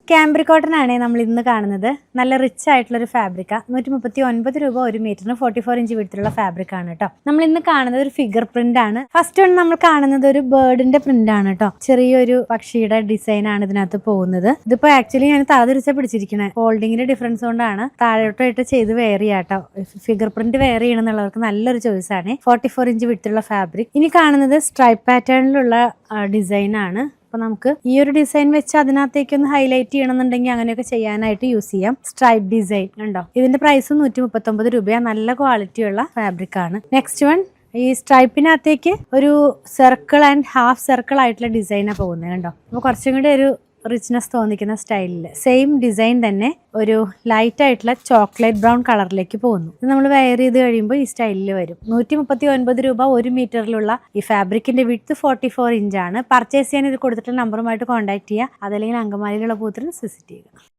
ക്യാമ്പ്രി cotton ആണ് നമ്മൾ ഇന്ന് കാണുന്നത്. നല്ല റിച്ച് ആയിട്ടുള്ള ഒരു ഫാബ്രിക്കാ. 139 രൂപ 1 മീറ്ററിന് 44 ഇഞ്ച് വീട്ടിലുള്ള ഫാബ്രിക് ആണ് കേട്ടോ. നമ്മൾ ഇന്ന് കാണുന്നത് ഒരു ഫിഗർ പ്രിന്റ് ആണ്. ഫസ്റ്റ് വൺ നമ്മൾ കാണുന്നത് ഒരു ബേർഡിന്റെ പ്രിന്റ് ആണ് കേട്ടോ. ചെറിയൊരു പക്ഷിയുടെ ഡിസൈൻ ആണ് ഇതിനകത്ത് പോകുന്നത്. ഇതിപ്പോ ആക്ച്വലി ഞാൻ താതിരിച്ച പിടിച്ചിരിക്കണേ, ഫോൾഡിങ്ങിന്റെ ഡിഫറൻസ് കൊണ്ടാണ് താഴോട്ടായിട്ട് ചെയ്ത് വെയർ ചെയ്യാട്ടോ. ഫിഗർ പ്രിന്റ് വെയർ ചെയ്യണമെന്നുള്ളവർക്ക് നല്ലൊരു ചോയ്സ് ആണ്. 44 ഇഞ്ച് വീട്ടിലുള്ള ഫാബ്രിക്. ഇനി കാണുന്നത് സ്ട്രൈപ്പ് പാറ്റേണിലുള്ള ഡിസൈൻ ആണ്. അപ്പോൾ നമുക്ക് ഈ ഒരു ഡിസൈൻ വെച്ച് അതിനകത്തേക്ക് ഒന്ന് ഹൈലൈറ്റ് ചെയ്യണമെന്നുണ്ടെങ്കിൽ അങ്ങനെയൊക്കെ ചെയ്യാനായിട്ട് യൂസ് ചെയ്യാം. സ്ട്രൈപ്പ് ഡിസൈൻ ഉണ്ടോ. ഇതിന്റെ പ്രൈസ് 139 രൂപയാണ്. നല്ല ക്വാളിറ്റിയുള്ള ഫാബ്രിക് ആണ്. നെക്സ്റ്റ് വൺ, ഈ സ്ട്രൈപ്പിനകത്തേക്ക് ഒരു സർക്കിൾ ആൻഡ് ഹാഫ് സർക്കിൾ ആയിട്ടുള്ള ഡിസൈനാണ് പോകുന്നത് കണ്ടോ. അപ്പോൾ കുറച്ചും കൂടി ഒരു റിച്ച്നെസ് തോന്നിക്കുന്ന സ്റ്റൈലിൽ സെയിം ഡിസൈൻ തന്നെ ഒരു ലൈറ്റ് ആയിട്ടുള്ള ചോക്ലേറ്റ് ബ്രൗൺ കളറിലേക്ക് പോകുന്നു. ഇത് നമ്മൾ വെയർ ചെയ്ത് കഴിയുമ്പോൾ ഈ സ്റ്റൈലിൽ വരും. 139 രൂപ 1 മീറ്ററിലുള്ള ഈ ഫാബ്രിക്കിന്റെ വിഡ്ത്ത് 44 ഇഞ്ചാണ്. പർച്ചേസ് ചെയ്യാൻ ഇത് കൊടുത്തിട്ടുള്ള നമ്പറുമായിട്ട് കോൺടാക്ട് ചെയ്യുക. അതല്ലെങ്കിൽ അങ്കമാലിയിലുള്ള ബൂത്തിൽ വിസിറ്റ് ചെയ്യുക.